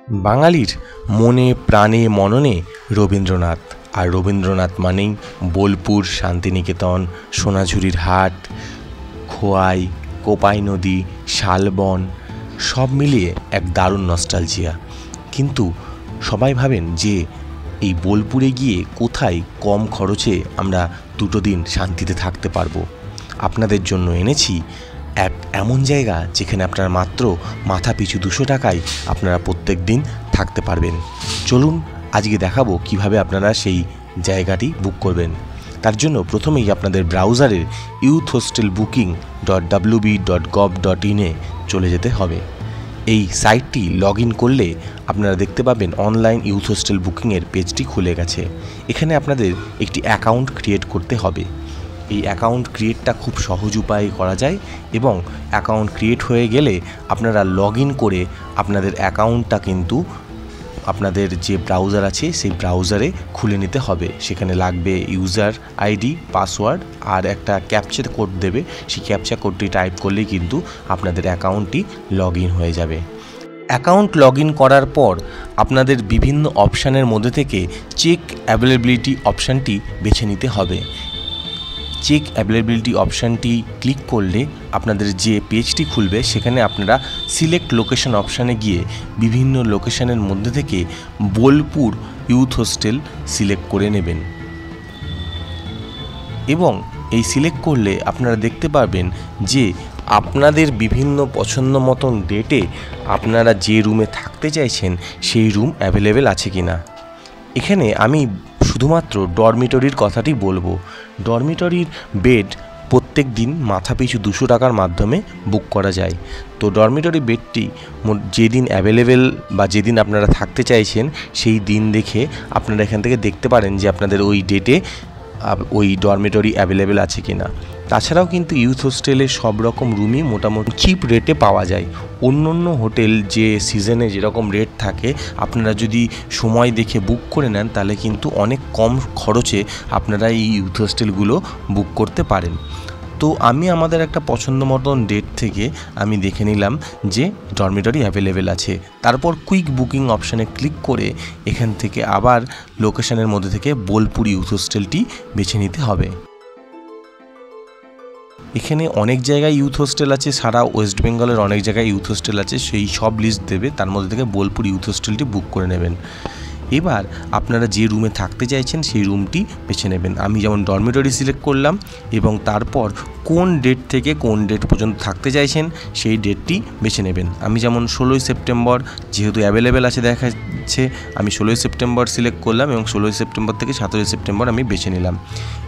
বাঙালির মনে প্রাণে মননে রবীন্দ্রনাথ, আর রবীন্দ্রনাথ মানেই বোলপুর, শান্তিনিকেতন, সোনাঝুরির হাট, খোয়াই, কোপাই নদী, শালবন, সব মিলিয়ে এক দারুণ নস্টালজিয়া। কিন্তু সবাই ভাবেন যে এই বোলপুরে গিয়ে কোথায় কম খরচে আমরা 2 দিন শান্তিতে থাকতে পারবো। আপনাদের জন্য এনেছি এক এমন জায়গা যেখানে আপনারা মাত্র মাথা পিছু 200 টাকায় আপনারা প্রত্যেক দিন থাকতে পারবেন। চলুন আজকে দেখাবো কিভাবে আপনারা সেই জায়গাটি বুক করবেন। তার জন্য প্রথমেই আপনাদের ব্রাউজারের youthhostelbooking.wb.gov.in চলে যেতে হবে। এই সাইটটি লগ ইন করলে আপনারা দেখতে পাবেন অনলাইন ইউথ হোস্টেল বুকিংয়ের পেজটি খুলে গেছে। এখানে আপনাদের একটি অ্যাকাউন্ট ক্রিয়েট করতে হবে। এই অ্যাকাউন্ট ক্রিয়েটটা খুব সহজ উপায়ে করা যায় এবং অ্যাকাউন্ট ক্রিয়েট হয়ে গেলে আপনারা লগ ইন করে আপনাদের অ্যাকাউন্টটা কিন্তু আপনাদের যে ব্রাউজার আছে সেই ব্রাউজারে খুলে নিতে হবে। সেখানে লাগবে ইউজার আইডি, পাসওয়ার্ড আর একটা ক্যাপচা কোড দেবে। সেই ক্যাপচা কোডটি টাইপ করলেই কিন্তু আপনাদের অ্যাকাউন্টটি লগ ইন হয়ে যাবে। অ্যাকাউন্ট লগ ইন করার পর আপনাদের বিভিন্ন অপশানের মধ্যে থেকে চেক অ্যাভেলেবিলিটি অপশানটি বেছে নিতে হবে। চেক অ্যাভেলেবিলিটি অপশানটি ক্লিক করলে আপনাদের যে পেজটি খুলবে সেখানে আপনারা সিলেক্ট লোকেশন অপশানে গিয়ে বিভিন্ন লোকেশনের মধ্যে থেকে বোলপুর ইউথ হোস্টেল সিলেক্ট করে নেবেন এবং এই সিলেক্ট করলে আপনারা দেখতে পারবেন যে আপনাদের বিভিন্ন পছন্দ মতন ডেটে আপনারা যে রুমে থাকতে চাইছেন সেই রুম অ্যাভেলেবেল আছে কিনা। এখানে আমি শুধুমাত্র ডরমিটরির কথাটি বলবো। ডরমিটরির বেড প্রত্যেক দিন মাথাপিছু 200 টাকার মাধ্যমে বুক করা যায়। তো ডরমিটরি বেডটি যেদিন অ্যাভেলেবেল বা যেদিন আপনারা থাকতে চাইছেন সেই দিন দেখে আপনারা এখান থেকে দেখতে পারেন যে আপনাদের ওই ডেটে ওই ডরমিটরি অ্যাভেলেবেল আছে কিনা। তাছাড়াও কিন্তু ইউথ হোস্টেলে সব রকম রুমই মোটামুটি চিপ রেটে পাওয়া যায়। অন্য অন্য হোটেল যে সিজনে যেরকম রেট থাকে আপনারা যদি সময় দেখে বুক করে নেন তাহলে কিন্তু অনেক কম খরচে আপনারা এই ইউথ হোস্টেলগুলো বুক করতে পারেন। তো আমি আমাদের একটা পছন্দ মতন ডেট থেকে আমি দেখে নিলাম যে ডরমিটরি অ্যাভেলেবেল আছে। তারপর কুইক বুকিং অপশানে ক্লিক করে এখান থেকে আবার লোকেশনের মধ্যে থেকে বোলপুর ইউথ হোস্টেলটি বেছে নিতে হবে। এখানে অনেক জায়গায় ইউথ হোস্টেল আছে, সারা ওয়েস্ট বেঙ্গলের অনেক জায়গায় ইউথ হোস্টেল আছে, সেই সব লিস্ট দেবে, তার মধ্যে থেকে বোলপুর ইউথ হোস্টেলটি বুক করে নেবেন। এবার আপনারা যে রুমে থাকতে চাইছেন সেই রুমটি বেছে নেবেন। আমি যেমন ডরমিটরি সিলেক্ট করলাম এবং তারপর কোন ডেট থেকে কোন ডেট পর্যন্ত থাকতে চাইছেন সেই ডেটটি বেছে নেবেন। আমি যেমন 16ই সেপ্টেম্বর যেহেতু অ্যাভেলেবেল আছে দেখাচ্ছে, আমি 16ই সেপ্টেম্বর সিলেক্ট করলাম এবং 16ই সেপ্টেম্বর থেকে 17ই সেপ্টেম্বর আমি বেছে নিলাম।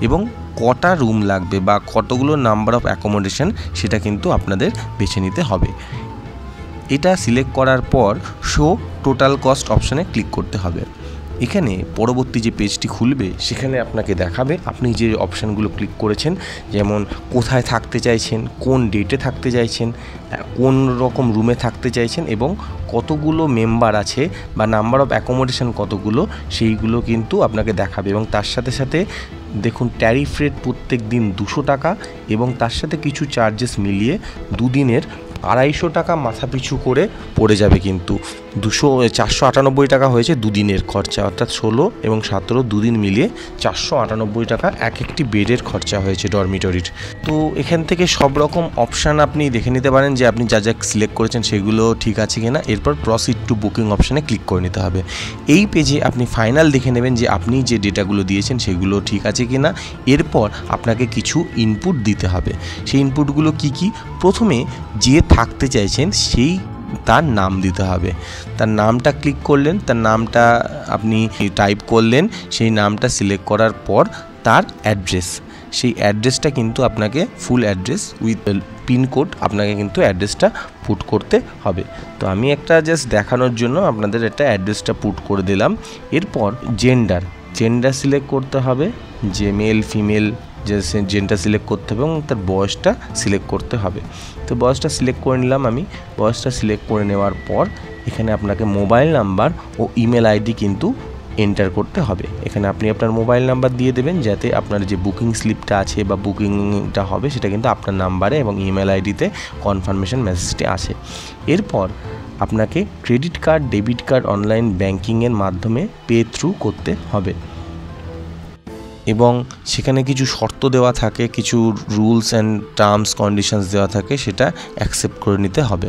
এবং কটা রুম লাগবে বা কতগুলো নাম্বার অফ অ্যাকোমোডেশন সেটা কিন্তু আপনাদের বেছে নিতে হবে। এটা সিলেক্ট করার পর শো টোটাল কস্ট অপশানে ক্লিক করতে হবে। এখানে পরবর্তী যে পেজটি খুলবে সেখানে আপনাকে দেখাবে আপনি যে অপশানগুলো ক্লিক করেছেন, যেমন কোথায় থাকতে চাইছেন, কোন ডেটে থাকতে চাইছেন, কোন রকম রুমে থাকতে চাইছেন এবং কতগুলো মেম্বার আছে বা নাম্বার অফ অ্যাকোমোডেশন কতগুলো সেইগুলো কিন্তু আপনাকে দেখাবে। এবং তার সাথে সাথে দেখুন ট্যারিফ রেট প্রত্যেক দিন 200 টাকা এবং তার সাথে কিছু চার্জেস মিলিয়ে 2 দিনের 250 টাকা মাথা পিছু করে পড়ে যাবে। কিন্তু 498 টাকা হয়েছে 2 দিনের খরচা, অর্থাৎ 16 এবং 17 2 দিন মিলিয়ে 498 টাকা এক একটি বেডের খরচা হয়েছে ডরমিটরির। তো এখান থেকে সব রকম অপশান আপনি দেখে নিতে পারেন যে আপনি যা যা সিলেক্ট করেছেন সেগুলো ঠিক আছে কিনা। এরপর প্রসিড টু বুকিং অপশানে ক্লিক করে নিতে হবে। এই পেজে আপনি ফাইনাল দেখে নেবেন যে আপনি যে ডেটাগুলো দিয়েছেন সেগুলো ঠিক আছে কিনা। এরপর আপনাকে কিছু ইনপুট দিতে হবে। সেই ইনপুটগুলো কি কি? প্রথমে যে থাকতে চাইছেন সেই তার নাম দিতে হবে। তার নামটা ক্লিক করলেন, তার নামটা আপনি টাইপ করলেন, সেই নামটা সিলেক্ট করার পর তার অ্যাড্রেস, সেই অ্যাড্রেসটা কিন্তু আপনাকে ফুল অ্যাড্রেস উইথ পিনকোড আপনাকে কিন্তু অ্যাড্রেসটা পুট করতে হবে। তো আমি একটা জাস্ট দেখানোর জন্য আপনাদের একটা অ্যাড্রেসটা পুট করে দিলাম। এরপর জেন্ডার সিলেক্ট করতে হবে, যে মেল ফিমেল যে জেন্ডার সিলেক্ট করতে হবে এবং তার বয়সটা সিলেক্ট করতে হবে। তো বয়সটা সিলেক্ট করে নিলাম আমি। বয়সটা সিলেক্ট করে নেওয়ার পর এখানে আপনাকে মোবাইল নাম্বার ও ইমেল আইডি কিন্তু এন্টার করতে হবে। এখানে আপনি আপনার মোবাইল নাম্বার দিয়ে দেবেন যাতে আপনার যে বুকিং স্লিপটা আছে বা বুকিংটা হবে সেটা কিন্তু আপনার নাম্বারে এবং ইমেল আইডিতে কনফার্মেশন মেসেজটি আসে। এরপর আপনাকে credit card, debit card, online ব্যাংকিংয়ের মাধ্যমে পে থ্রু করতে হবে এবং সেখানে কিছু শর্ত দেওয়া থাকে, কিছু রুলস অ্যান্ড টার্মস কন্ডিশনস দেওয়া থাকে, সেটা অ্যাকসেপ্ট করে নিতে হবে।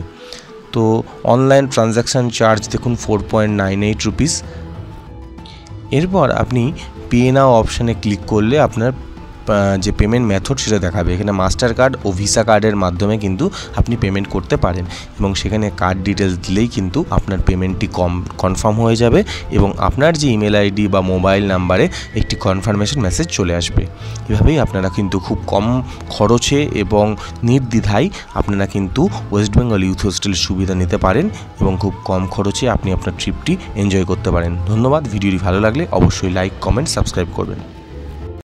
তো অনলাইন ট্রানজ্যাকশান চার্জ দেখুন 4.98 রুপিস। এরপর আপনি পে নাও অপশানে ক্লিক করলে আপনার যে পেমেন্ট মেথড সেটা দেখাবে। এখানে মাস্টার কার্ড ও ভিসা কার্ডের মাধ্যমে কিন্তু আপনি পেমেন্ট করতে পারেন এবং সেখানে কার্ড ডিটেলস দিলেই কিন্তু আপনার পেমেন্টটি কনফার্ম হয়ে যাবে এবং আপনার যে ইমেল আইডি বা মোবাইল নাম্বারে একটি কনফার্মেশন মেসেজ চলে আসবে। এভাবেই আপনারা কিন্তু খুব কম খরচে এবং নির্দ্বিধায় আপনারা কিন্তু ওয়েস্ট বেঙ্গল ইউথ হোস্টেলের সুবিধা নিতে পারেন এবং খুব কম খরচে আপনি আপনার ট্রিপটি এনজয় করতে পারেন। ধন্যবাদ। ভিডিওটি ভালো লাগলে অবশ্যই লাইক, কমেন্ট, সাবস্ক্রাইব করবেন।